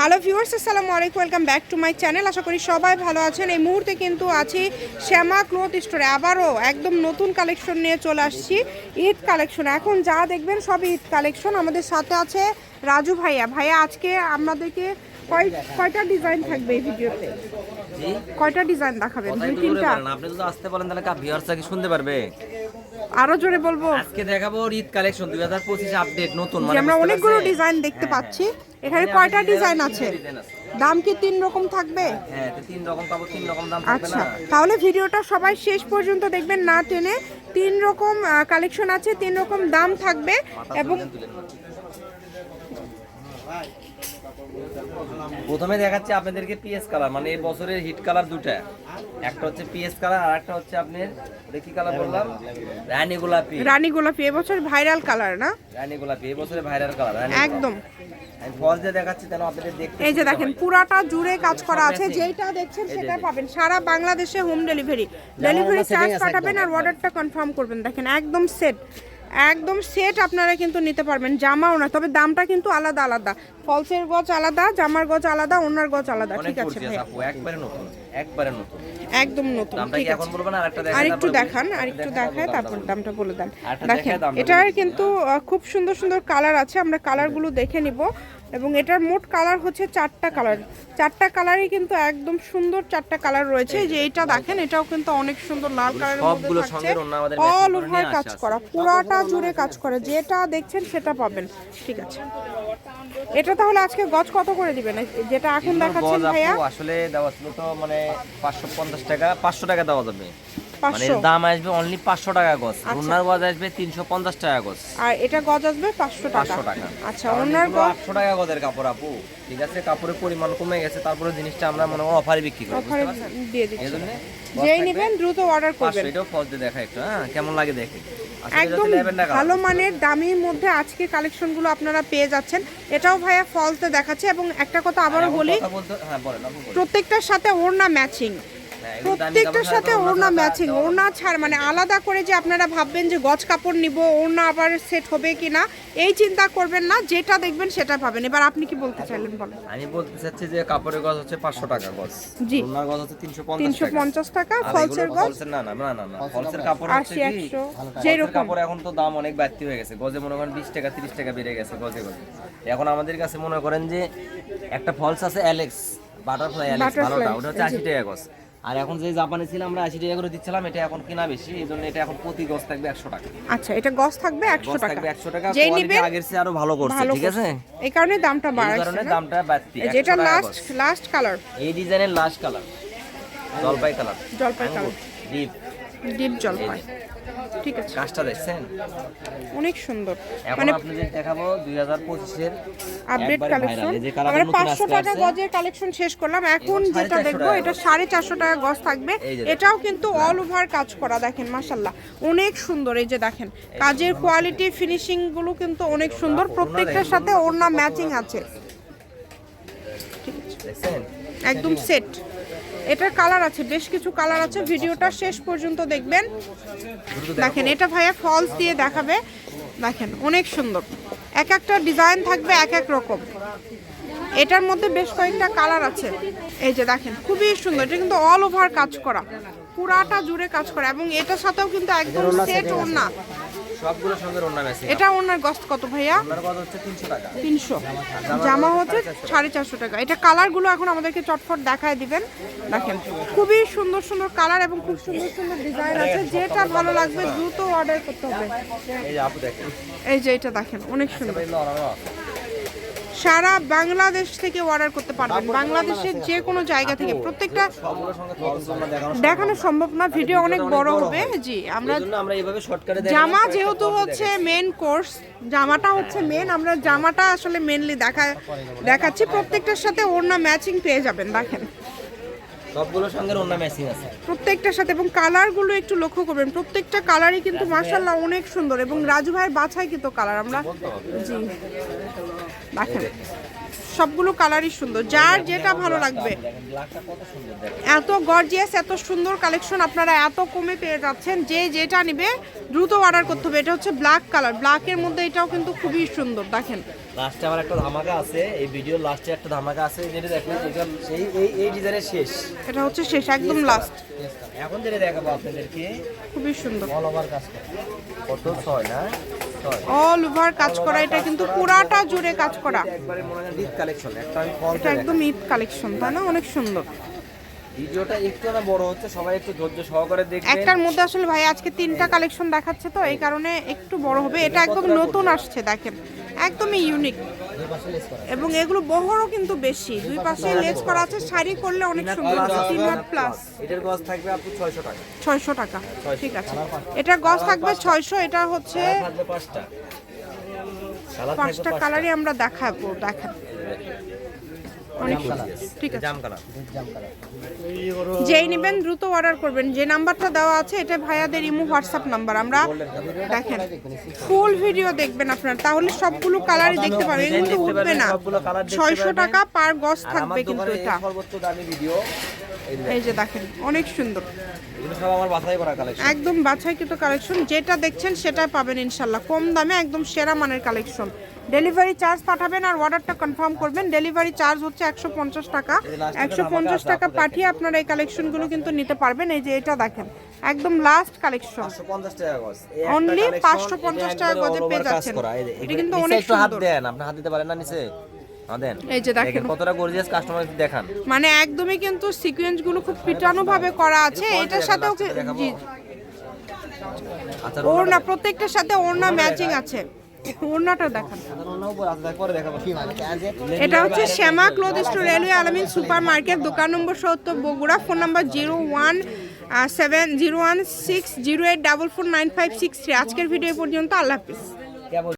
Hello viewers, আসসালামু আলাইকুম, welcome back to my channel. আশা করি সবাই ভালো আছেন। এই মুহূর্তে কিন্তু আছি শ্যামা ক্লথ স্টোরে। আবারও একদম নতুন কালেকশন নিয়ে চলে আসছি, ঈদ কালেকশন। এখন যা দেখবেন সব ঈদ কালেকশন। আমাদের সাথে আছে রাজু ভাইয়া। ভাইয়া, আজকে আমাদেরকে কয়টা ডিজাইন থাকবে এই ভিডিওতে? কয়টা ডিজাইন দেখাবেন? দুই তিনটা? আপনি যদি আসতে বলেন তাহলে ভিউয়ার্সরা কি শুনতে পারবে? আরো জোরে বলবো? আজকে দেখাবো ঈদ কালেকশন 2025 আপডেট নতুন, মানে আমরা অনেকগুলো ডিজাইন দেখতে পাচ্ছি। এখানে কয়টা ডিজাইন আছে? দাম কি তিন রকম থাকবে? হ্যাঁ, তিন রকম পাবো, তিন রকম দাম থাকবে না। আচ্ছা, তাহলে ভিডিওটা সবাই শেষ পর্যন্ত দেখবেন, না টেনে। তিন রকম কালেকশন আছে, তিন রকম দাম থাকবে। এবং প্রথমে দেখাচ্ছি আপনাদেরকে পিএস কালার, মানে এই বছরের হিট কালার দুটা। একটা হচ্ছে পিএস কালার আর একটা হচ্ছে আপনার কি কালার বললাম, রানী গোলাপি। রানী গোলাপি এবছর ভাইরাল কালার না? রানী গোলাপি এই বছরের ভাইরাল কালার একদম। আমি ফলস দিয়ে দেখাচ্ছি যেন আপনাদের দেখতে। এই যে দেখেন, পুরাটা জুড়ে কাজ করা আছে। যেটা দেখছেন সেটা পাবেন। সারা বাংলাদেশে হোম ডেলিভারি চার্জ পাঠাবেন আর অর্ডারটা কনফার্ম করবেন। দেখেন একদম সেট, একদম সেট আপনারা কিন্তু নিতে পারবেন। জামাও না, তবে দামটা কিন্তু আলাদা আলাদা। ফলসের গজ আলাদা, জামার গজ আলাদা, ওনার গজ আলাদা। ঠিক আছে ভাই, একবারে নতুন, একবারে নতুন, একদম নতুন। দামটা কি এখন বলবো না? আরেকটু দেখান, আরেকটু দেখায় তারপর দামটা বলে দেন। দেখেন এটার কিন্তু খুব সুন্দর সুন্দর কালার আছে। আমরা কালারগুলো দেখে নিব। এবং এটার মোট কালার হচ্ছে চারটা কালার। চারটা কালারই কিন্তু একদম সুন্দর চারটা কালার রয়েছে। যে এটা দেখেন, এটাও কিন্তু অনেক সুন্দর লাল কালারের মধ্যে থাকছে। অল ওভার কাজ করা, পুরাটা জুড়ে কাজ করে। যেটা দেখছেন সেটা পাবেন। ঠিক আছে, এটা তাহলে আজকে গজ কত করে দিবেন? যেটা এখন দেখাচ্ছেন ভাইয়া আসলে দেওয়া ছিল তো মানে 550 টাকা, 500 টাকা দেওয়া যাবে। মানে 500 দাম আসবে অনলি 500 টাকা গজ। ওনার গজ আসবে 350 টাকা গজ। আর এটা গজ আসবে 500 টাকা। আচ্ছা, ওনার গজ 800 টাকা গজের কাপড় আপু। ঠিক আছে, কাপড়ের পরিমাণ কমে গেছে, তারপরে জিনিসটা আমরা মনে হয় অফারে বিক্রি করি। অফারে দিয়ে দিচ্ছি। যেই নেবেন দ্রুত অর্ডার করবেন। এটাও ফলস দিয়ে দেখা একটু, হ্যাঁ কেমন লাগে দেখে। একদম ভালো মানের দামির মধ্যে আজকে কালেকশনগুলো আপনারা পেয়ে যাচ্ছেন। এটাও ভাইয়া ফলসে দেখাচ্ছে। এবং একটা কথা আবারও বলি, প্রত্যেকটার সাথে ওড়না ম্যাচিং। প্রত্যেকটার সাথে ওড়না ম্যাচিং। ওড়না ছাড় মানে আলাদা করে যে আপনারা ভাববেন যে গজ কাপড় নিব, ওড়না আবার সেট হবে কিনা, এই চিন্তা করবেন না। যেটা দেখবেন সেটা পাবেন। এবার আপনি কি বলতে চাইলেন বলেন? আমি বলতে চাচ্ছি যে কাপড়ের গজ হচ্ছে 500 টাকা গজ, জি। ওড়নার গজ হচ্ছে 350 টাকা। ফলসের গজ না না না না, ফলসের কাপড় হচ্ছে 80 100 যেই রকম। কাপড় এখন তো দাম অনেক বাড়তি হয়ে গেছে। গজে মনে করেন 20 টাকা 30 টাকা বেড়ে গেছে গজে গজে। এখন আমাদের কাছে মনে করেন যে একটা ফলস আছে অ্যালেক্স, বাটারফ্লাই অ্যালেক্স ভালোটা, ওটা হচ্ছে 80 টাকা গজ। আর এখন যে জাপানি ছিল আমরা 80 টাকা করে দিচ্ছিলাম, এটা এখন কিনা বেশি, এই জন্য এটা এখন প্রতি গজ থাকবে 100 টাকা। আচ্ছা, এটা গজ থাকবে 100 টাকা। 100 টাকা কোয়ালিটি আগের চেয়ে আরো ভালো করছে। ঠিক আছে, এই কারণে দামটা বাড়ছে। এই কারণে দামটা বাড়তি। এটা লাস্ট কালার, এই ডিজাইনের লাস্ট কালার জলপাই কালার। ডিপ জলপাই। ঠিক আছে, কাজটা দেখছেন অনেক সুন্দর। মানে আপনাদের দেখাবো 2025 এর আপডেট কালেকশন। আমরা 500 টাকা গজের কালেকশন শেষ করলাম। এখন যেটা দেখবো এটা 450 টাকা গজ থাকবে। এটাও কিন্তু অল ওভার কাজ করা। দেখেন মাশাআল্লাহ অনেক সুন্দর। এই যে দেখেন কাজের কোয়ালিটি, ফিনিশিং গুলো কিন্তু অনেক সুন্দর। প্রত্যেকটার সাথে ওড়না ম্যাচিং আছে। ঠিক আছে, একদম সেট। এটার কালার আছে, বেশ কিছু কালার আছে। ভিডিওটা শেষ পর্যন্ত দেখবেন। দেখেন এটা ভাইয়া ফলস দিয়ে দেখাবে। দেখেন অনেক সুন্দর, এক একটা ডিজাইন থাকবে এক এক রকম। এটার মধ্যে বেশ কয়েকটা কালার আছে। এই যে দেখেন খুবই সুন্দর। এটা কিন্তু অল ওভার কাজ করা, পুরাটা জুড়ে কাজ করা। এবং এটার সাথেও কিন্তু একদম সেট ওড়না, সবগুলো সঙ্গে ওড়না ম্যাচিং। এটা ওড়নার গজ কত ভাইয়া? ওড়নার গজ হচ্ছে 300 টাকা। 300, জামা হচ্ছে 450 টাকা। এটা কালারগুলো এখন আমাদেরকে চটফট দেখায় দিবেন। দেখেন খুবই সুন্দর সুন্দর কালার এবং খুব সুন্দর সুন্দর ডিজাইন আছে। যেটা ভালো লাগবে দ্রুত অর্ডার করতে হবে। এই যে আপু দেখেন, এই যে এটা দেখেন অনেক সুন্দর। সারা বাংলাদেশ থেকে অর্ডার করতে পারবেন, বাংলাদেশের যে কোনো জায়গা থেকে। প্রত্যেকটা দেখানো সম্ভব না, ভিডিও অনেক বড় হবে। জি, আমরা এইভাবে শর্টকাটে জামা যেহেতু হচ্ছে মেন কোর্স, জামাটা হচ্ছে মেন, আমরা জামাটা আসলে মেনলি দেখাচ্ছি। প্রত্যেকটার সাথে ওড়না ম্যাচিং পেয়ে যাবেন। দেখেন সবগুলোর সঙ্গে ওড়না ম্যাচিং আছে প্রত্যেকটার সাথে। এবং কালারগুলো একটু লক্ষ্য করবেন, প্রত্যেকটা কালারই কিন্তু মাশাআল্লাহ অনেক সুন্দর। এবং রাজু ভাইয়ের বাছাই কিন্তু কালার আমরা, জি দেখেন সবগুলো কালারই সুন্দর। যার যেটা ভালো লাগবে। এত গর্জিয়াস, এত সুন্দর কালেকশন আপনারা এত কমে পেয়ে যাচ্ছেন। যে যেটা নিবে দ্রুত অর্ডার করতে হবে। এটা হচ্ছে ব্ল্যাক কালার, ব্ল্যাকের মধ্যে এটাও কিন্তু খুবই সুন্দর। দেখেন লাস্টে আমার একটা ধামাকা আছে, এই ভিডিওর লাস্টে একটা ধামাকা আছে, যেটা দেখুন এটা এই ডিজাইনের শেষ, এটা হচ্ছে শেষ একদম লাস্ট। এখন যেটা দেখাবো আপনাদেরকে খুবই সুন্দর অল ওভার কাজ করা, কত 6 না 6 অল ওভার কাজ করা, এটা কিন্তু পুরাটা জুড়ে কাজ করা, একবারে মনে হয় ঈদ কালেকশন। একটা আমি ফল এটা একদম ঈদ কালেকশন, তাই না? অনেক সুন্দর। ভিডিওটা একটু না বড় হচ্ছে, সবাই একটু ধৈর্য সহকারে দেখবেন। একটার মধ্যে আসলে ভাই আজকে 3টা কালেকশন দেখাচ্ছে, তো এই কারণে একটু বড় হবে। এটা একদম নতুন আসছে, দেখেন একদমই ইউনিক, এবং এগুলো বহরও কিন্তু বেশি, দুই পাশে লেস করা আছে, শাড়ি করলে অনেক সুন্দর। 3 হাত প্লাস, এটার গজ থাকবে আপু 600 টাকা। 600 টাকা, ঠিক আছে। এটার গজ থাকবে 600, এটা হচ্ছে থাকবে 5টা কালার, 5টা কালারই আমরা দেখাবো, দেখেন অনেক সুন্দর, ঠিক আছে। জাম কালার, যেই নেবেন দ্রুত অর্ডার করবেন। যে নাম্বারটা দেওয়া আছে এটা ভাইয়াদের ইমো হোয়াটসঅ্যাপ নাম্বার। আমরা দেখেন ফুল ভিডিও দেখবেন আপনারা, তাহলে সবগুলো কালারই দেখতে পারবেন, কিন্তু উঠবে না। 600 টাকা পার গজ থাকবে কিন্তু এটা। সর্বোচ্চ দামি ভিডিও এই যে দেখেন অনেক সুন্দর, এগুলো সব আমার বাছাই করা কালেকশন, একদম বাছাইকৃত কালেকশন। যেটা দেখছেন সেটাই পাবেন ইনশাল্লাহ, কম দামে একদম সেরা মানের কালেকশন। ডেলিভারি চার্জ পাঠাবেন আর অর্ডারটা কনফার্ম করবেন। ডেলিভারি চার্জ হচ্ছে 150 টাকা। 150 টাকা পাঠিয়ে আপনারা এই কালেকশনগুলো কিন্তু নিতে পারবেন। এই যে এটা দেখেন একদম লাস্ট কালেকশন, 550 টাকা গজ, অনলি 550 টাকা গজে পেয়ে যাচ্ছেন। এটা কিন্তু অনেক একটু হাত সুন্দর, দেন, আপনি হাত দিতে পারেন না নিচে, দেন। এই যে দেখেন কতটা গর্জিয়াস, কাস্টমার দেখান, মানে একদমই কিন্তু সিকোয়েন্স গুলো খুব পিটানো ভাবে করা আছে। এটার সাথেও জি আচ্ছা ওড়না, প্রত্যেকটার সাথে ওড়না ম্যাচিং আছে। ওড়নাটা দেখান, এটা হচ্ছে শ্যামা ক্লথ স্টোর, রেলওয়ে আলামিন সুপার মার্কেট, দোকান নম্বর 70, বগুড়া। Phone number 0170160844956 3। আজকের ভিডিও পর্যন্ত, আল্লাহ হাফিজ।